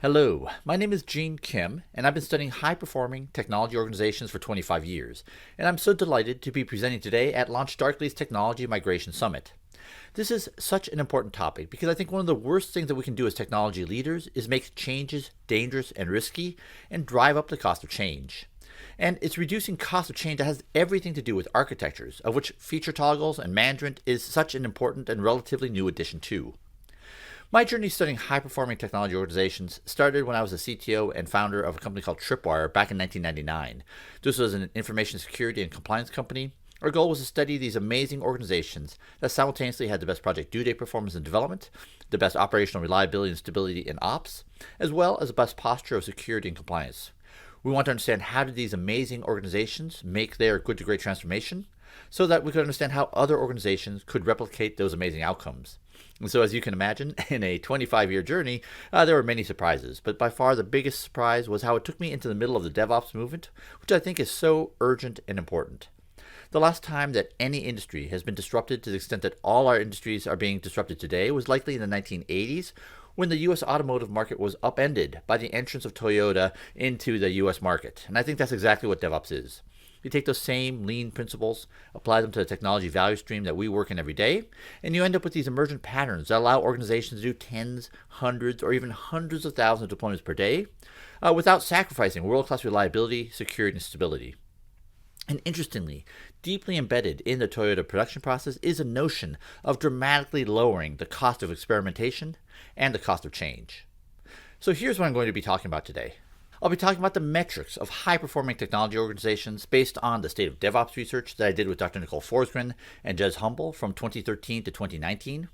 Hello, my name is Gene Kim, and I've been studying high-performing technology organizations for 25 years, and I'm so delighted to be presenting today at LaunchDarkly's Technology Migration Summit. This is such an important topic because I think one of the worst things that we can do as technology leaders is make changes dangerous and risky and drive up the cost of change. And it's reducing cost of change that has everything to do with architectures, of which feature toggles and management is such an important and relatively new addition to. My journey studying high-performing technology organizations started when I was a CTO and founder of a company called Tripwire back in 1999. This was an information security and compliance company. Our goal was to study these amazing organizations that simultaneously had the best project due date performance and development, the best operational reliability and stability in ops, as well as the best posture of security and compliance. We want to understand how did these amazing organizations make their good to great transformation so that we could understand how other organizations could replicate those amazing outcomes. And so, as you can imagine, in a 25-year journey, there were many surprises. But by far the biggest surprise was how it took me into the middle of the DevOps movement, which I think is so urgent and important. The last time that any industry has been disrupted to the extent that all our industries are being disrupted today was likely in the 1980s, when the U.S. automotive market was upended by the entrance of Toyota into the U.S. market. And I think that's exactly what DevOps is. You take those same lean principles, apply them to the technology value stream that we work in every day, and you end up with these emergent patterns that allow organizations to do tens, hundreds, or even hundreds of thousands of deployments per day without sacrificing world-class reliability, security, and stability. And interestingly, deeply embedded in the Toyota production process is a notion of dramatically lowering the cost of experimentation and the cost of change. So here's what I'm going to be talking about today. I'll be talking about the metrics of high-performing technology organizations based on the state of DevOps research that I did with Dr. Nicole Forsgren and Jez Humble from 2013 to 2019,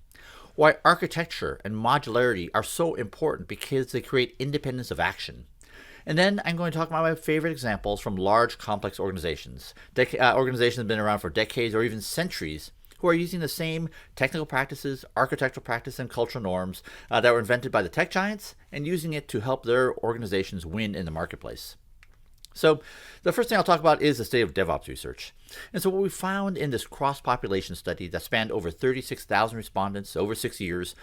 why architecture and modularity are so important because they create independence of action. And then I'm going to talk about my favorite examples from large, complex organizations, organizations that have been around for decades or even centuries, who are using the same technical practices, architectural practices, and cultural norms that were invented by the tech giants and using it to help their organizations win in the marketplace. So the first thing I'll talk about is the state of DevOps research. And so what we found in this cross-population study that spanned over 36,000 respondents over 6 years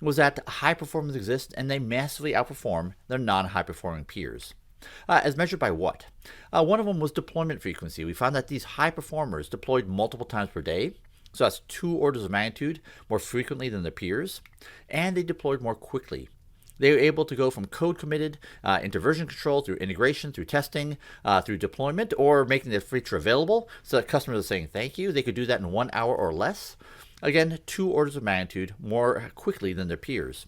was that high performance exists and they massively outperform their non-high-performing peers. As measured by what? One of them was deployment frequency. We found that these high performers deployed multiple times per day. So that's 2 orders of magnitude more frequently than their peers, and they deployed more quickly. They were able to go from code committed into version control, through integration, through testing, through deployment, or making the feature available so that customers are saying thank you. They could do that in 1 hour or less. Again, 2 orders of magnitude more quickly than their peers.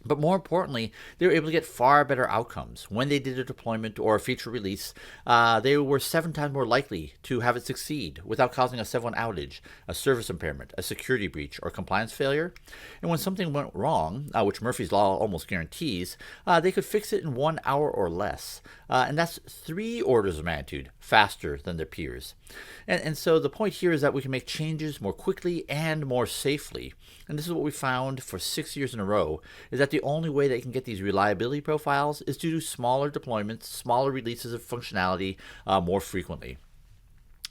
But more importantly, they were able to get far better outcomes. When they did a deployment or a feature release, they were 7 times more likely to have it succeed without causing a 7-1 outage, a service impairment, a security breach, or compliance failure. And when something went wrong, which Murphy's Law almost guarantees, they could fix it in 1 hour or less. And that's 3 orders of magnitude faster than their peers. And so the point here is that we can make changes more quickly and more safely. And this is what we found for 6 years in a row, is that the only way that you can get these reliability profiles is to do smaller deployments, smaller releases of functionality more frequently.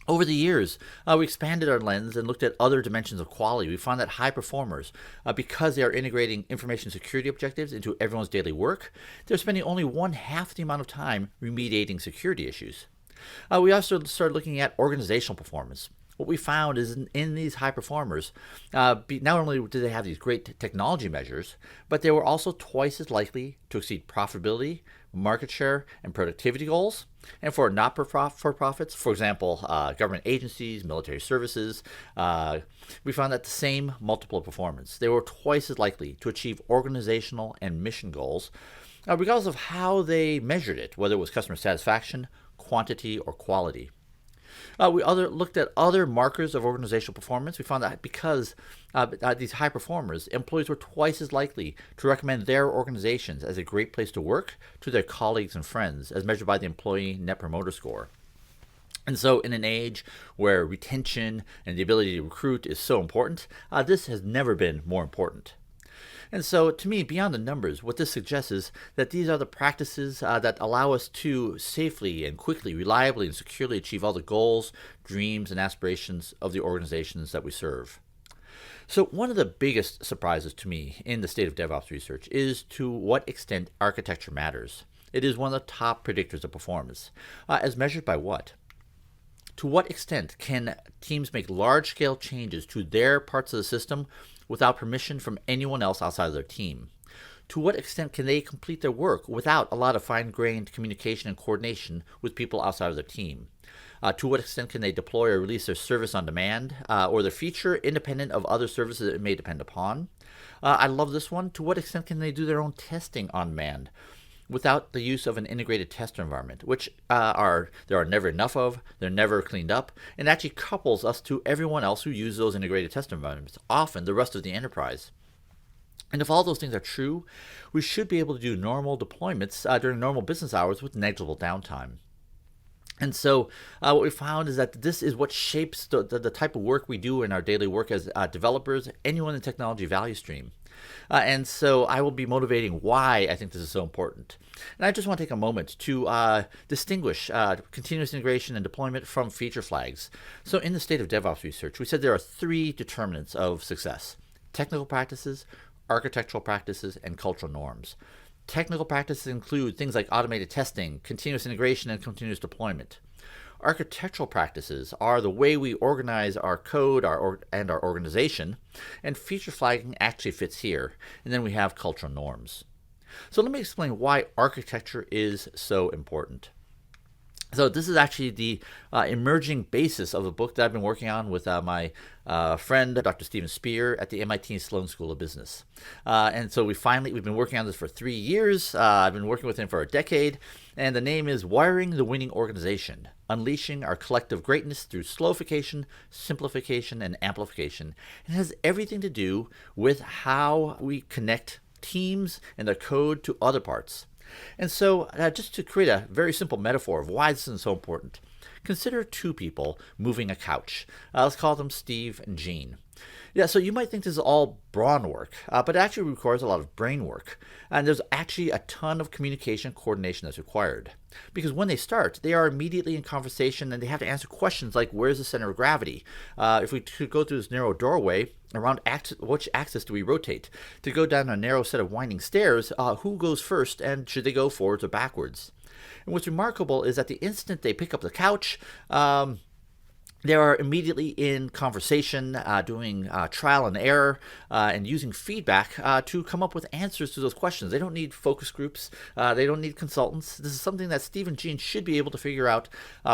Over the years, we expanded our lens and looked at other dimensions of quality. We found that high performers, because they are integrating information security objectives into everyone's daily work, they're spending only 1/2 the amount of time remediating security issues. We also started looking at organizational performance. What we found is in these high performers, not only did they have these great technology measures, but they were also twice as likely to exceed profitability, market share, and productivity goals. And for not-for-profits, for example, government agencies, military services, we found that the same multiple of performance. They were twice as likely to achieve organizational and mission goals, regardless of how they measured it, whether it was customer satisfaction, quantity, or quality. We looked at other markers of organizational performance. We found that because these high performers, employees were twice as likely to recommend their organizations as a great place to work to their colleagues and friends, as measured by the Employee Net Promoter Score. And so in an age where retention and the ability to recruit is so important, this has never been more important. And so, to me, beyond the numbers, what this suggests is that these are the practices that allow us to safely and quickly, reliably, and securely achieve all the goals, dreams, and aspirations of the organizations that we serve. So one of the biggest surprises to me in the state of DevOps research is to what extent architecture matters. It is one of the top predictors of performance. As measured by what? To what extent can teams make large-scale changes to their parts of the system without permission from anyone else outside of their team? To what extent can they complete their work without a lot of fine-grained communication and coordination with people outside of their team? To what extent can they deploy or release their service on demand or their feature independent of other services that it may depend upon? I love this one. To what extent can they do their own testing on demand without the use of an integrated tester environment, which there are never enough of, they're never cleaned up, and actually couples us to everyone else who uses those integrated test environments, often the rest of the enterprise. And if all those things are true, we should be able to do normal deployments during normal business hours with negligible downtime. And so what we found is that this is what shapes the type of work we do in our daily work as developers, anyone in the technology value stream. And so I will be motivating why I think this is so important. And I just want to take a moment to distinguish continuous integration and deployment from feature flags. So in the state of DevOps research, we said there are 3 determinants of success: technical practices, architectural practices, and cultural norms. Technical practices include things like automated testing, continuous integration, and continuous deployment. Architectural practices are the way we organize our code and our organization, and feature flagging actually fits here. And then we have cultural norms. So let me explain why architecture is so important. So this is actually the emerging basis of a book that I've been working on with my friend, Dr. Stephen Spear at the MIT Sloan School of Business. And so we've been working on this for 3 years. I've been working with him for a decade. And the name is Wiring the Winning Organization: Unleashing Our Collective Greatness Through Slowification, Simplification, and Amplification. It has everything to do with how we connect teams and their code to other parts. And so just to create a very simple metaphor of why this is so important, consider 2 people moving a couch. Let's call them Steve and Gene. Yeah, so you might think this is all brawn work, but it actually requires a lot of brain work. And there's actually a ton of communication and coordination that's required. Because when they start, they are immediately in conversation and they have to answer questions like, where's the center of gravity? If we could go through this narrow doorway, around which axis do we rotate? To go down a narrow set of winding stairs, who goes first, and should they go forwards or backwards? And what's remarkable is that the instant they pick up the couch, they are immediately in conversation, doing trial and error, and using feedback to come up with answers to those questions. They don't need focus groups. They don't need consultants. This is something that Steve and Gene should be able to figure out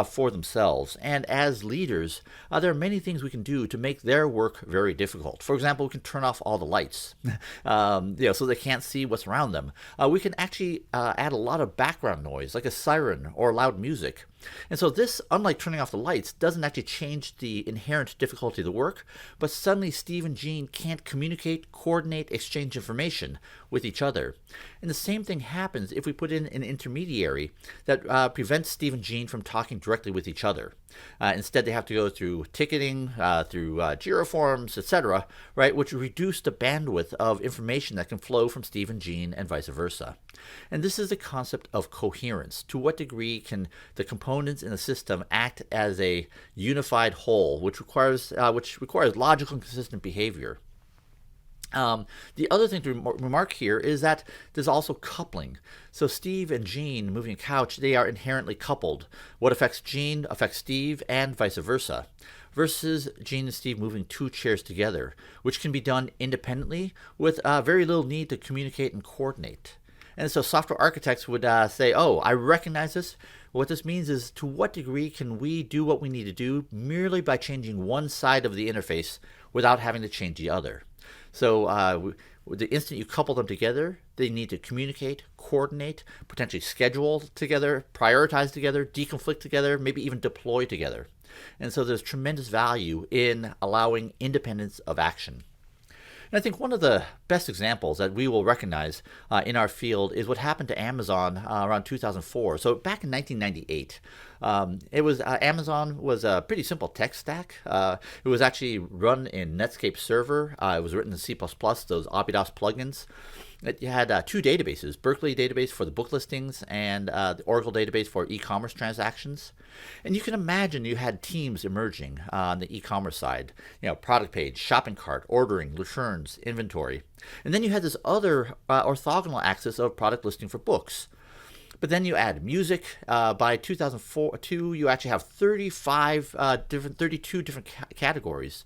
for themselves. And as leaders, there are many things we can do to make their work very difficult. For example, we can turn off all the lights, so they can't see what's around them. We can actually add a lot of background noise, like a siren or loud music. And so this, unlike turning off the lights, doesn't actually change the inherent difficulty of the work, but suddenly Steve and Gene can't communicate, coordinate, exchange information with each other. And the same thing happens if we put in an intermediary that prevents Steve and Gene from talking directly with each other. Instead, they have to go through ticketing, through Jira forms, etc., right, which reduce the bandwidth of information that can flow from Steve and Gene and vice versa. And this is the concept of coherence. To what degree can the components in the system act as a unified whole, which requires logical and consistent behavior? The other thing to remark here is that there's also coupling. So Steve and Gene moving a couch, they are inherently coupled. What affects Gene affects Steve and vice versa. Versus Gene and Steve moving 2 chairs together, which can be done independently with very little need to communicate and coordinate. And so software architects would say, oh, I recognize this. What this means is, to what degree can we do what we need to do merely by changing one side of the interface without having to change the other? So the instant you couple them together, they need to communicate, coordinate, potentially schedule together, prioritize together, deconflict together, maybe even deploy together. And so there's tremendous value in allowing independence of action. And I think one of the best examples that we will recognize in our field is what happened to Amazon around 2004. So back in 1998, It was Amazon was a pretty simple tech stack. It was actually run in Netscape Server. It was written in C++, those Abidos plugins. You had two databases, Berkeley database for the book listings and the Oracle database for e-commerce transactions. And you can imagine you had teams emerging on the e-commerce side, product page, shopping cart, ordering, returns, inventory. And then you had this other orthogonal axis of product listing for books. But then you add music. By 2002, you actually have 32 different categories.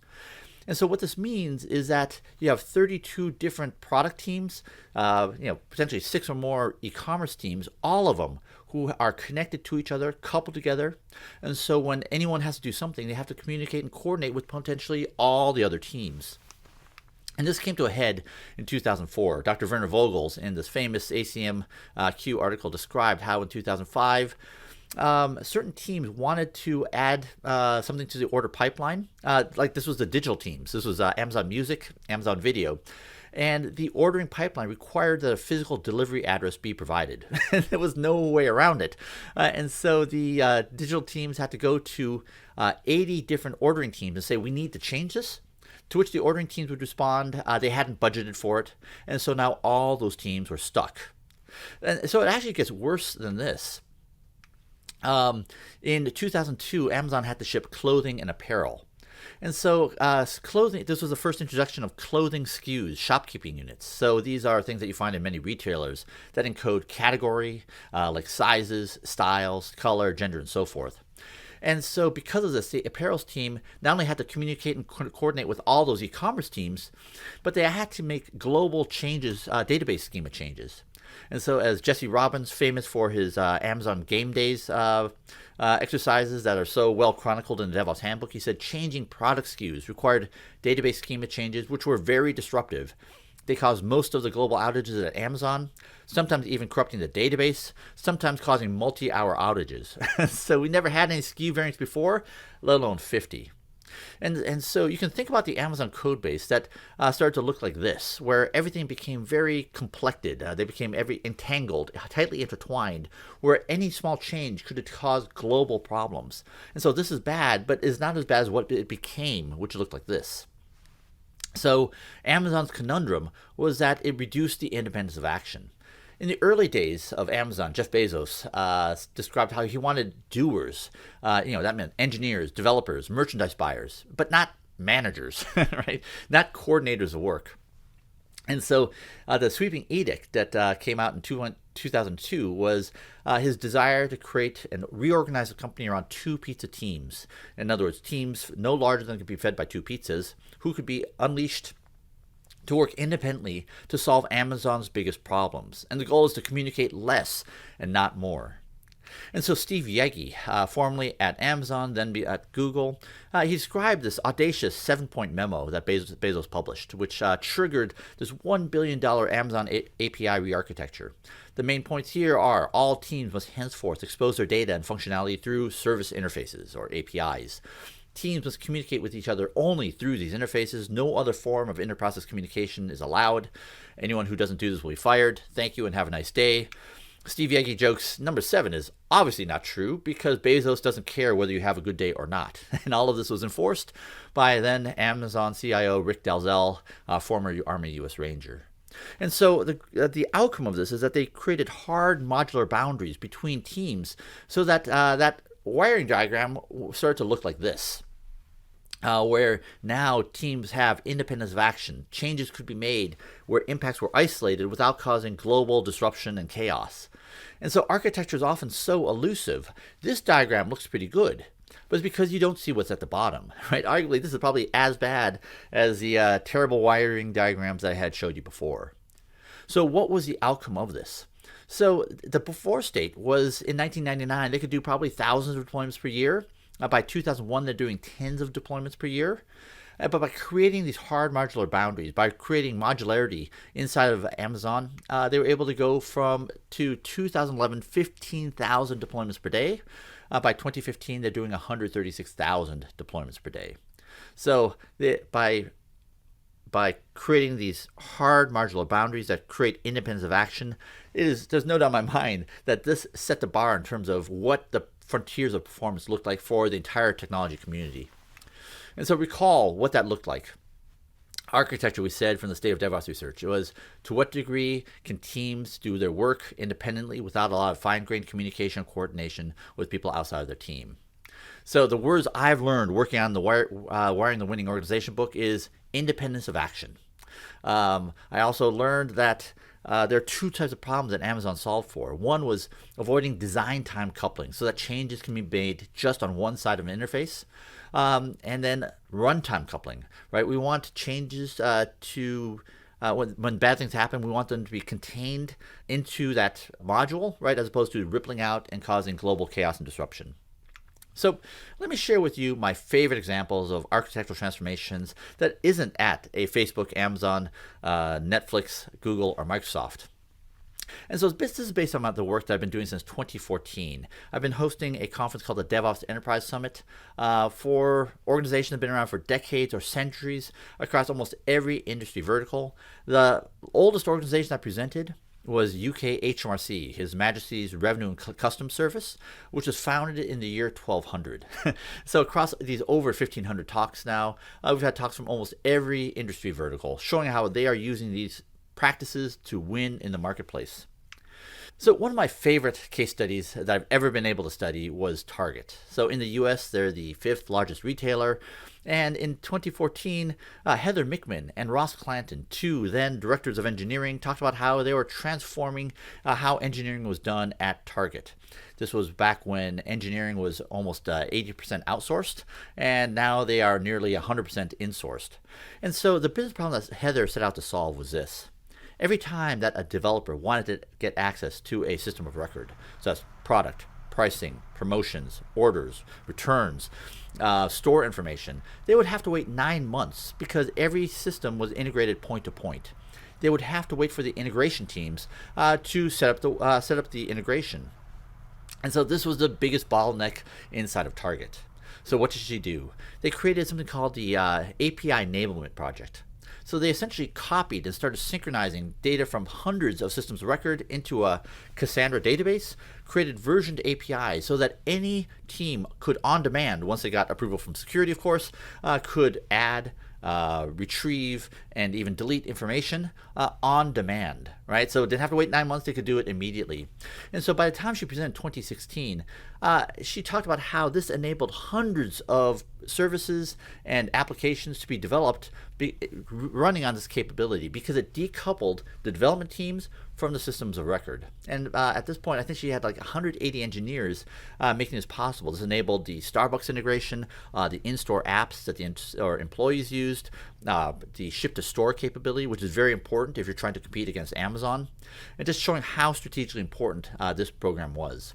And so what this means is that you have 32 different product teams, potentially 6 or more e-commerce teams, all of them who are connected to each other, coupled together. And so when anyone has to do something, they have to communicate and coordinate with potentially all the other teams. And this came to a head in 2004. Dr. Werner Vogels, in this famous ACMQ article, described how in 2005, certain teams wanted to add something to the order pipeline. Like this was the digital teams. This was Amazon Music, Amazon Video. And the ordering pipeline required that a physical delivery address be provided. There was no way around it. And so the digital teams had to go to 80 different ordering teams and say, we need to change this. To which the ordering teams would respond, they hadn't budgeted for it. And so now all those teams were stuck. And so it actually gets worse than this. In 2002, Amazon had to ship clothing and apparel. And so clothing, this was the first introduction of clothing SKUs, shopkeeping units. So these are things that you find in many retailers that encode category, like sizes, styles, color, gender, and so forth. And so because of this, the apparels team not only had to communicate and coordinate with all those e-commerce teams, but they had to make global changes, database schema changes. And so as Jesse Robbins, famous for his Amazon Game Days exercises that are so well chronicled in the DevOps Handbook, he said changing product SKUs required database schema changes, which were very disruptive. They caused most of the global outages at Amazon, sometimes even corrupting the database, sometimes causing multi-hour outages. So we never had any SKU variants before, let alone 50. And so you can think about the Amazon code base that started to look like this, where everything became very complected. They became entangled, tightly intertwined, where any small change could cause global problems. And so this is bad, but is not as bad as what it became, which looked like this. So Amazon's conundrum was that it reduced the independence of action. In the early days of Amazon, Jeff Bezos described how he wanted doers. That meant engineers, developers, merchandise buyers, but not managers, right? Not coordinators of work. And so the sweeping edict that came out in 2002 was his desire to create and reorganize the company around 2 pizza teams. In other words, teams no larger than could be fed by 2 pizzas, who could be unleashed to work independently to solve Amazon's biggest problems. And the goal is to communicate less and not more. And so Steve Yegge, formerly at Amazon, then at Google, he described this audacious 7-point memo that Bezos published, which triggered this $1 billion Amazon API re-architecture. The main points here are all teams must henceforth expose their data and functionality through service interfaces, or APIs. Teams must communicate with each other only through these interfaces. No other form of inter-process communication is allowed. Anyone who doesn't do this will be fired. Thank you and have a nice day. Steve Yegge jokes number 7 is obviously not true because Bezos doesn't care whether you have a good day or not. And all of this was enforced by then Amazon CIO Rick Dalzell, former Army U.S. Ranger. And so the outcome of this is that they created hard modular boundaries between teams so that that wiring diagram started to look like this. Where now teams have independence of action. Changes could be made where impacts were isolated without causing global disruption and chaos. And so architecture is often so elusive. This diagram looks pretty good, but it's because you don't see what's at the bottom, right? Arguably, this is probably as bad as the terrible wiring diagrams that I had showed you before. So what was the outcome of this? So the before state was in 1999, they could do probably thousands of deployments per year. By 2001, they're doing tens of deployments per year. But by creating these hard modular boundaries, by creating modularity inside of Amazon, they were able to go to 2011, 15,000 deployments per day. By 2015, they're doing 136,000 deployments per day. So by creating these hard modular boundaries that create independence of action, there's no doubt in my mind that this set the bar in terms of what the frontiers of performance looked like for the entire technology community. And so recall what that looked like. Architecture, we said from the State of DevOps research, it was to what degree can teams do their work independently without a lot of fine-grained communication and coordination with people outside of their team. So the words I've learned working on the Wiring the Winning Organization book is independence of action. I also learned that there are two types of problems that Amazon solved for. One was avoiding design time coupling so that changes can be made just on one side of an interface. And then runtime coupling, right? We want changes when bad things happen, we want them to be contained into that module, right? As opposed to rippling out and causing global chaos and disruption. So let me share with you my favorite examples of architectural transformations that isn't at a Facebook, Amazon, Netflix, Google, or Microsoft. And so this is based on the work that I've been doing since 2014. I've been hosting a conference called the DevOps Enterprise Summit for organizations that have been around for decades or centuries across almost every industry vertical. The oldest organization I presented was UK HMRC, His Majesty's Revenue and Customs Service, which was founded in the year 1200. So across these over 1,500 talks now, we've had talks from almost every industry vertical, showing how they are using these practices to win in the marketplace. So one of my favorite case studies that I've ever been able to study was Target. So in the US, they're the 5th largest retailer. And in 2014, Heather Mickman and Ross Clanton, two then directors of engineering, talked about how they were transforming how engineering was done at Target. This was back when engineering was almost 80% outsourced, and now they are nearly 100% insourced. And so the business problem that Heather set out to solve was this. Every time that a developer wanted to get access to a system of record, so that's product, pricing, promotions, orders, returns, store information, they would have to wait 9 months because every system was integrated point to point. They would have to wait for the integration teams to set up the integration. And so this was the biggest bottleneck inside of Target. So what did she do? They created something called the API Enablement Project. So they essentially copied and started synchronizing data from hundreds of systems of record into a Cassandra database, created versioned APIs so that any team could, on demand, once they got approval from security, of course, could add, retrieve, and even delete information on demand, right? So it didn't have to wait 9 months, they could do it immediately. And so by the time she presented in 2016, she talked about how this enabled hundreds of services and applications to be developed running on this capability because it decoupled the development teams from the systems of record. And at this point, I think she had like 180 engineers making this possible. This enabled the Starbucks integration, the in-store apps that the employees used, the ship-to-store capability, which is very important if you're trying to compete against Amazon, and just showing how strategically important this program was.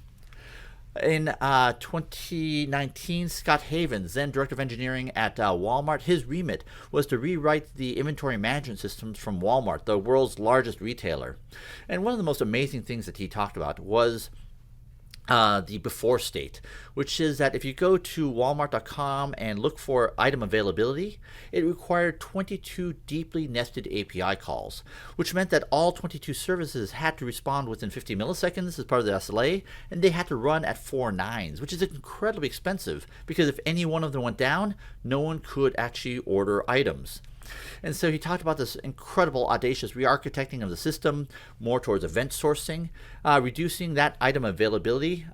In 2019, Scott Havens, then Director of Engineering at Walmart, his remit was to rewrite the inventory management systems from Walmart, the world's largest retailer. And one of the most amazing things that he talked about was the before state, which is that if you go to walmart.com and look for item availability, it required 22 deeply nested API calls, which meant that all 22 services had to respond within 50 milliseconds as part of the SLA, and they had to run at 4 nines, which is incredibly expensive because if any one of them went down, no one could actually order items. And so he talked about this incredible, audacious re-architecting of the system, more towards event sourcing, reducing that item availability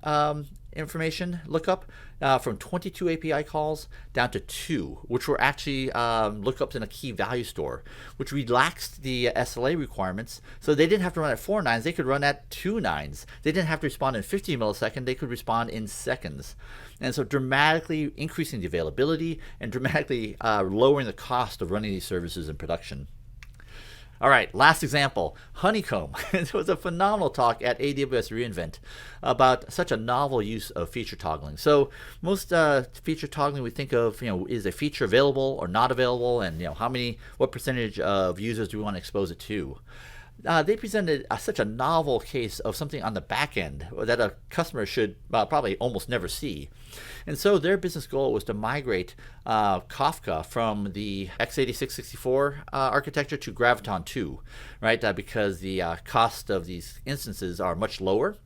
information lookup from 22 API calls down to 2, which were actually lookups in a key value store, which relaxed the SLA requirements. So they didn't have to run at 4 nines, they could run at 2 nines. They didn't have to respond in 50 milliseconds, they could respond in seconds. And so dramatically increasing the availability and dramatically lowering the cost of running these services in production. All right, last example, Honeycomb. It was a phenomenal talk at AWS reInvent about such a novel use of feature toggling. So most feature toggling we think of, is a feature available or not available, and what percentage of users do we want to expose it to? They presented such a novel case of something on the back end that a customer should probably almost never see. And so their business goal was to migrate Kafka from the x86-64 architecture to Graviton 2, right? Because the cost of these instances are much lower.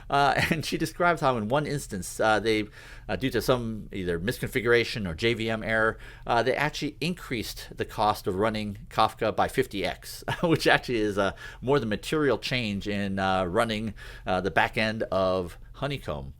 And she describes how in one instance, due to some either misconfiguration or JVM error, they actually increased the cost of running Kafka by 50x, which actually is a more than material change in running the back end of Honeycomb.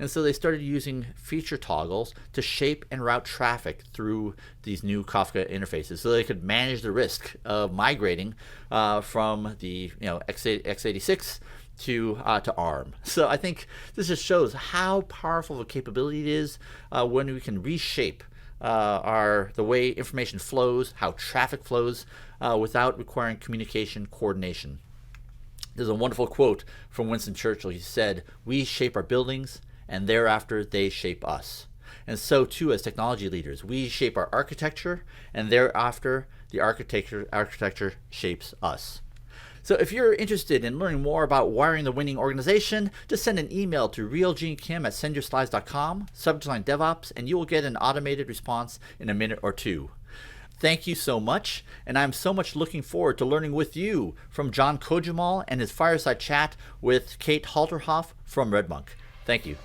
And so they started using feature toggles to shape and route traffic through these new Kafka interfaces, so they could manage the risk of migrating from the x86 to ARM. So I think this just shows how powerful of a capability it is when we can reshape the way information flows, how traffic flows, without requiring communication coordination. There's a wonderful quote from Winston Churchill. He said, "We shape our buildings, and thereafter they shape us." And so too, as technology leaders, we shape our architecture, and thereafter the architecture shapes us. So if you're interested in learning more about wiring the winning organization, just send an email to realgenekim@sendyourslides.com, subject line DevOps, and you will get an automated response in a minute or two. Thank you so much, and I'm so much looking forward to learning with you from John Kojamal and his fireside chat with Kate Halterhoff from RedMonk. Thank you.